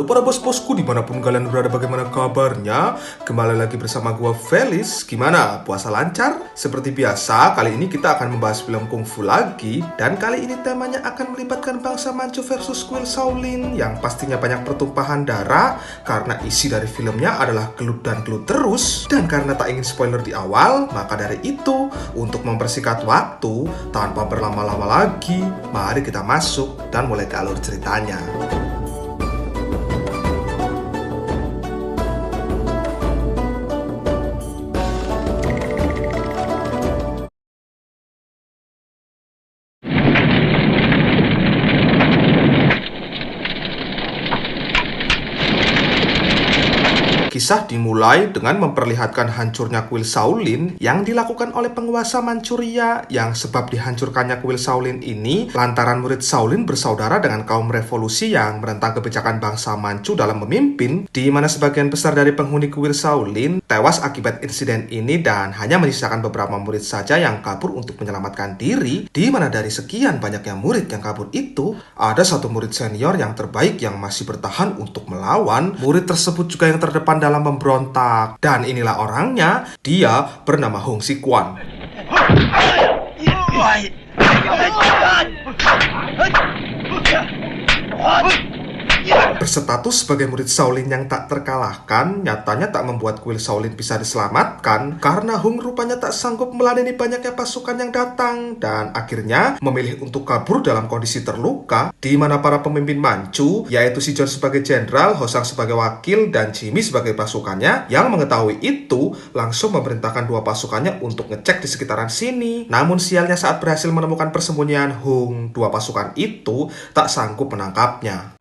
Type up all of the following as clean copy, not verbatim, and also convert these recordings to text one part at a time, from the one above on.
Halo para bos-bosku dimanapun kalian berada, bagaimana kabarnya? Kembali lagi bersama gua Felis. Gimana? Puasa lancar? Seperti biasa, kali ini kita akan membahas film kungfu lagi. Dan kali ini temanya akan melibatkan bangsa Manchu versus kuil Shaolin, yang pastinya banyak pertumpahan darah karena isi dari filmnya adalah gelut dan gelut terus. Dan karena tak ingin spoiler di awal, maka dari itu untuk mempersingkat waktu tanpa berlama-lama lagi, mari kita masuk dan mulai ke alur ceritanya. Kisah dimulai dengan memperlihatkan hancurnya kuil Shaolin yang dilakukan oleh penguasa Manchuria, yang sebab dihancurkannya kuil Shaolin ini lantaran murid Shaolin bersaudara dengan kaum revolusi yang menentang kebijakan bangsa Manchu dalam memimpin, di mana sebagian besar dari penghuni kuil Shaolin tewas akibat insiden ini dan hanya menyisakan beberapa murid saja yang kabur untuk menyelamatkan diri, di mana dari sekian banyaknya murid yang kabur itu, ada satu murid senior yang terbaik yang masih bertahan untuk melawan. Murid tersebut juga yang terdepan dalam memberontak, dan inilah orangnya. Dia bernama Hong Xiquan. Berstatus sebagai murid Shaolin yang tak terkalahkan, nyatanya tak membuat kuil Shaolin bisa diselamatkan karena Hong rupanya tak sanggup meladeni banyaknya pasukan yang datang dan akhirnya memilih untuk kabur dalam kondisi terluka, di mana para pemimpin Manchu, yaitu si John sebagai jenderal, Hosang sebagai wakil, dan Jimmy sebagai pasukannya, yang mengetahui itu langsung memerintahkan dua pasukannya untuk ngecek di sekitaran sini. Namun sialnya saat berhasil menemukan persembunyian Hong, dua pasukan itu tak sanggup menangkapnya.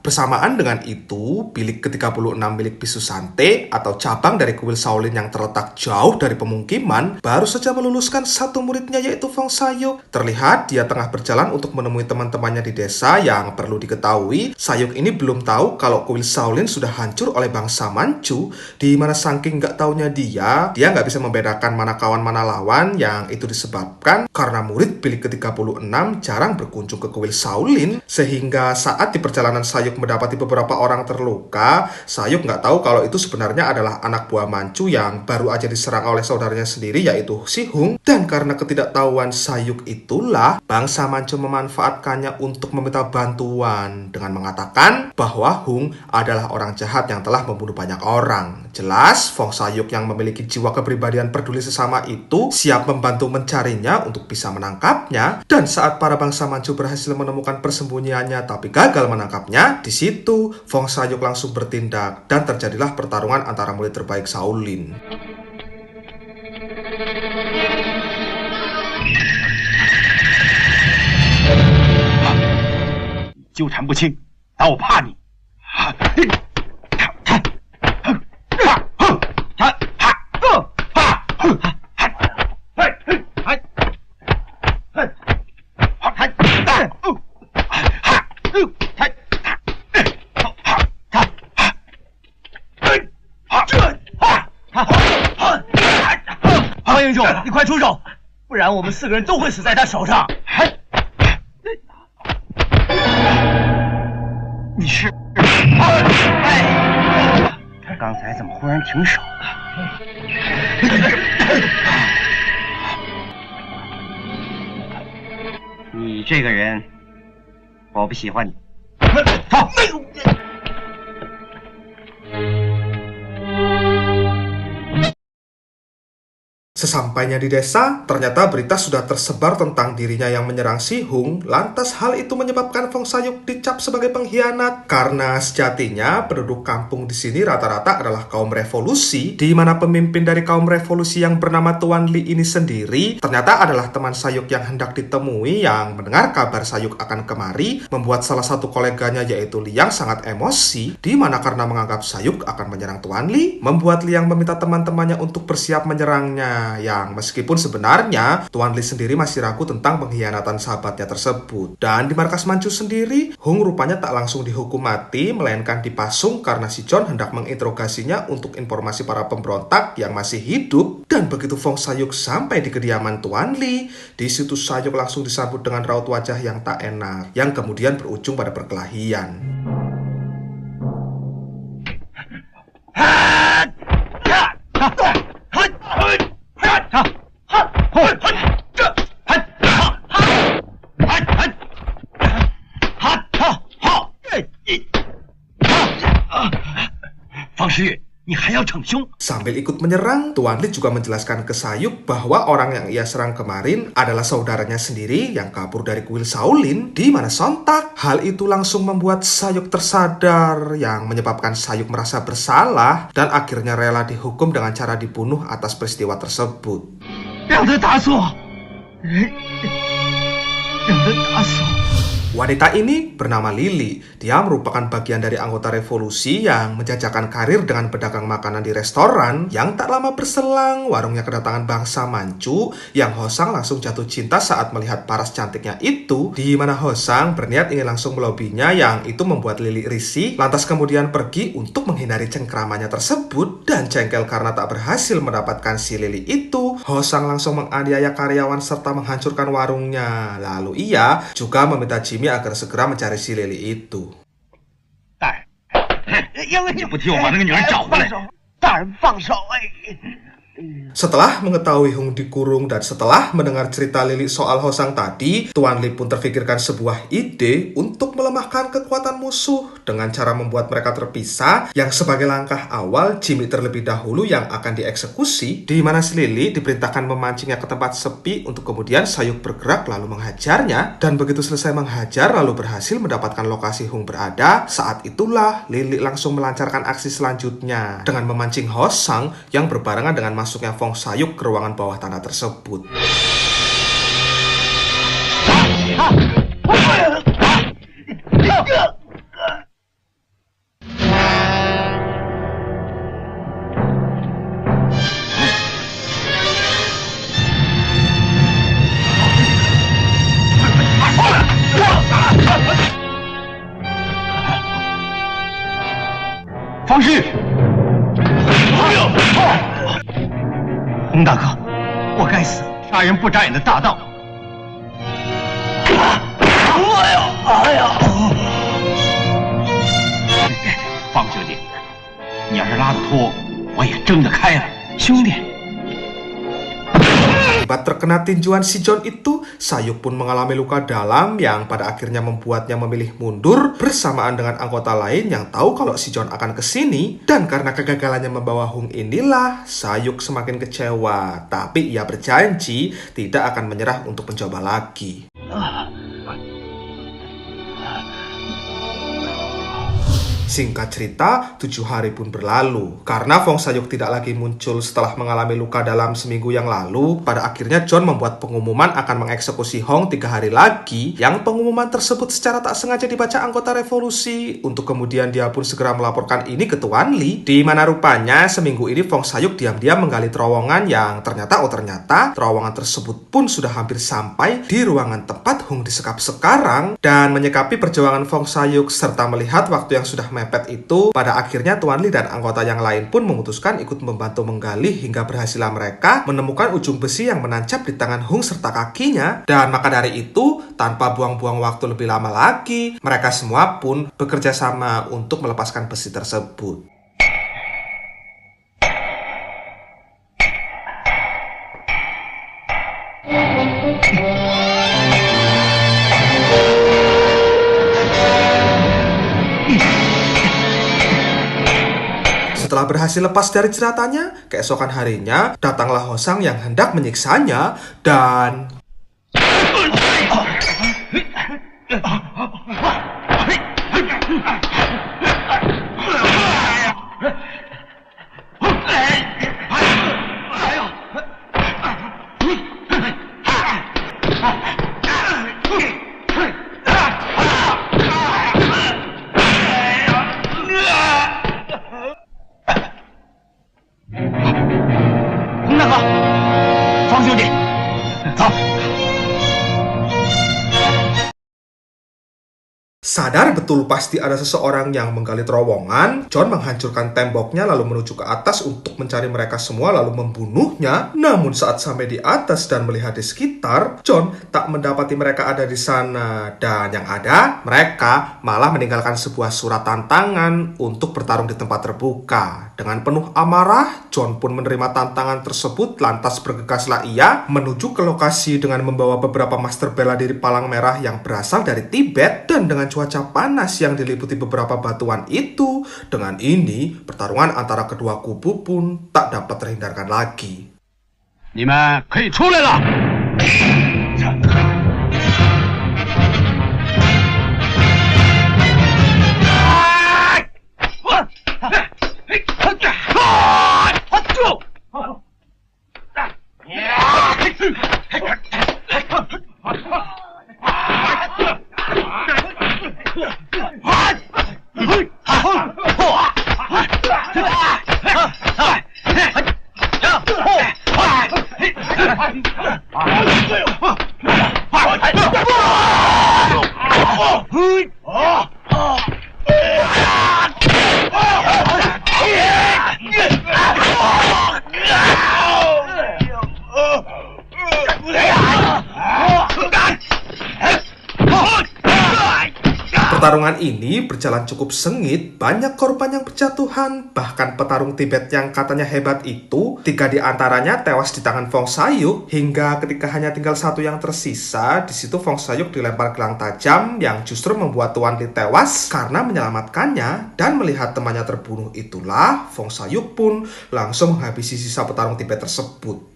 Bersamaan dengan itu, bilik ke-36 milik Bisu Sante atau cabang dari kuil Shaolin yang terletak jauh dari pemukiman baru saja meluluskan satu muridnya, yaitu Fong Sayuk. Terlihat dia tengah berjalan untuk menemui teman-temannya di desa. Yang perlu diketahui, Sayuk ini belum tahu kalau kuil Shaolin sudah hancur oleh bangsa Manchu, di mana saking nggak taunya dia nggak bisa membedakan mana kawan mana lawan, yang itu disebabkan karena murid bilik ke-36 jarang berkunjung ke kuil Shaolin, sehingga saat di perjalanan Sayuk mendapati beberapa orang terluka, Sayuk nggak tahu kalau itu sebenarnya adalah anak buah Manchu yang baru aja diserang oleh saudaranya sendiri, yaitu si Hong. Dan karena ketidaktahuan Sayuk itulah bangsa Manchu memanfaatkannya untuk meminta bantuan dengan mengatakan bahwa Hong adalah orang jahat yang telah membunuh banyak orang. Jelas Fong Sayuk yang memiliki jiwa kepribadian peduli sesama itu siap membantu mencarinya untuk bisa menangkapnya. Dan saat para bangsa Manchu berhasil menemukan persembunyiannya tapi gagal menangkapnya, di situ Fong Sayuk langsung bertindak dan terjadilah pertarungan antara murid terbaik Shaolin. 纠缠不清，但我怕你。黄英雄，你快出手，不然我们4个人都会死在他手上。你是？他刚才怎么忽然停手了？你这个人，我不喜欢你。好。Sesampainya di desa, ternyata berita sudah tersebar tentang dirinya yang menyerang si Hong. Lantas hal itu menyebabkan Fong Sayuk dicap sebagai pengkhianat karena sejatinya penduduk kampung di sini rata-rata adalah kaum revolusi, di mana pemimpin dari kaum revolusi yang bernama Tuan Li ini sendiri ternyata adalah teman Sayuk yang hendak ditemui, yang mendengar kabar Sayuk akan kemari membuat salah satu koleganya yaitu Liang sangat emosi, di mana karena menganggap Sayuk akan menyerang Tuan Li, membuat Liang meminta teman-temannya untuk bersiap menyerangnya. sahabatnya, yang meskipun sebenarnya Tuan Lee sendiri masih ragu tentang pengkhianatan sahabatnya tersebut. Dan di markas Manchu sendiri, Hung rupanya tak langsung dihukum mati, melainkan dipasung karena si John hendak menginterogasinya untuk informasi para pemberontak yang masih hidup. Dan begitu Fong Sayuk sampai di kediaman Tuan Lee, di situ Sayuk langsung disambut dengan raut wajah yang tak enak, yang kemudian berujung pada perkelahian. Sambil ikut menyerang, Tuan Lee juga menjelaskan ke Sayuk bahwa orang yang ia serang kemarin adalah saudaranya sendiri yang kabur dari kuil Shaolin, di mana sontak hal itu langsung membuat Sayuk tersadar, yang menyebabkan Sayuk merasa bersalah dan akhirnya rela dihukum dengan cara dibunuh atas peristiwa tersebut. Wanita ini bernama Lily. Dia merupakan bagian dari anggota revolusi yang menjajakan karir dengan pedagang makanan di restoran. Yang tak lama berselang, warungnya kedatangan bangsa Manchu, yang Hosang langsung jatuh cinta saat melihat paras cantiknya itu, di mana Hosang berniat ingin langsung melobinya, yang itu membuat Lily risih, lantas kemudian pergi untuk menghindari cengkramannya tersebut. Dan jengkel karena tak berhasil mendapatkan si Lily itu, Hosang langsung menganiaya karyawan serta menghancurkan warungnya. Lalu ia juga meminta Jimmy agar segera mencari si Lily itu. Setelah mengetahui Hung dikurung dan setelah mendengar cerita Lily soal Hosang tadi, Tuan Lee pun terfikirkan sebuah ide untuk melemahkan kekuatan musuh dengan cara membuat mereka terpisah, yang sebagai langkah awal Jimmy terlebih dahulu yang akan dieksekusi, di mana si Lily diperintahkan memancingnya ke tempat sepi untuk kemudian Sayuk bergerak lalu menghajarnya, dan begitu selesai menghajar lalu berhasil mendapatkan lokasi Hung berada. Saat itulah Lily langsung melancarkan aksi selanjutnya dengan memancing Hosang yang berbarengan dengan masuknya Fong Sayuk ke ruangan bawah tanah tersebut. Fang Shi! 洪大哥，我该死，杀人不眨眼的大盗！方兄弟，你要是拉得脱，我也争得开了。兄弟。 Akibat terkena tinjuan si John itu, Sayuk pun mengalami luka dalam yang pada akhirnya membuatnya memilih mundur bersamaan dengan anggota lain yang tahu kalau si John akan kesini. Dan karena kegagalannya membawa Hung inilah, Sayuk semakin kecewa. Tapi ia berjanji tidak akan menyerah untuk mencoba lagi. Singkat cerita, 7 hari pun berlalu. Karena Fong Sayuk tidak lagi muncul setelah mengalami luka dalam seminggu yang lalu, pada akhirnya John membuat pengumuman akan mengeksekusi Hong 3 hari lagi, yang pengumuman tersebut secara tak sengaja dibaca anggota revolusi, untuk kemudian dia pun segera melaporkan ini ke Tuan Lee, di mana rupanya seminggu ini Fong Sayuk diam-diam menggali terowongan yang ternyata terowongan tersebut pun sudah hampir sampai di ruangan tempat Hong disekap sekarang. Dan menyikapi perjuangan Fong Sayuk serta melihat waktu yang sudah mepet itu, pada akhirnya Tuan Lee dan anggota yang lain pun memutuskan ikut membantu menggali hingga berhasillah mereka menemukan ujung besi yang menancap di tangan Hung serta kakinya. Dan maka dari itu, tanpa buang-buang waktu lebih lama lagi, mereka semua pun bekerja sama untuk melepaskan besi tersebut. Setelah berhasil lepas dari jeratannya, keesokan harinya datanglah Hosang yang hendak menyiksanya dan... 走。 Sadar betul pasti ada seseorang yang menggali terowongan, John menghancurkan temboknya lalu menuju ke atas untuk mencari mereka semua lalu membunuhnya. Namun saat sampai di atas dan melihat di sekitar, John tak mendapati mereka ada di sana. Dan yang ada, mereka malah meninggalkan sebuah surat tantangan untuk bertarung di tempat terbuka. Dengan penuh amarah, John pun menerima tantangan tersebut, lantas bergegaslah ia menuju ke lokasi dengan membawa beberapa master bela diri palang merah yang berasal dari Tibet dan dengan cuaca panas yang diliputi beberapa batuan itu. Dengan ini, pertarungan antara kedua kubu pun tak dapat terhindarkan lagi. 你们可以出来了。 Pertarungan ini berjalan cukup sengit, banyak korban yang berjatuhan, bahkan petarung Tibet yang katanya hebat itu, 3 di antaranya tewas di tangan Fong Sayuk, hingga ketika hanya tinggal 1 yang tersisa, di situ Fong Sayuk dilempar gelang tajam yang justru membuat Tuan Li tewas karena menyelamatkannya, dan melihat temannya terbunuh itulah, Fong Sayuk pun langsung menghabisi sisa petarung Tibet tersebut.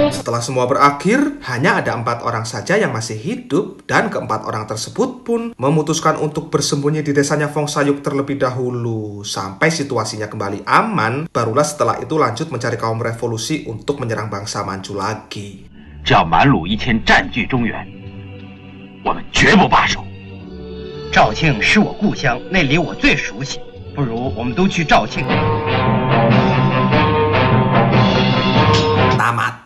Setelah semua berakhir, hanya ada 4 orang saja yang masih hidup, dan keempat orang tersebut pun memutuskan untuk bersembunyi di desanya Fong Sayuk terlebih dahulu. Sampai situasinya kembali aman, barulah setelah itu lanjut mencari kaum revolusi untuk menyerang bangsa Manchu lagi. 只要满鲁一天占据中原，我们绝不罢手。肇庆是我故乡，那里我最熟悉，不如我们都去肇庆。 Tamat.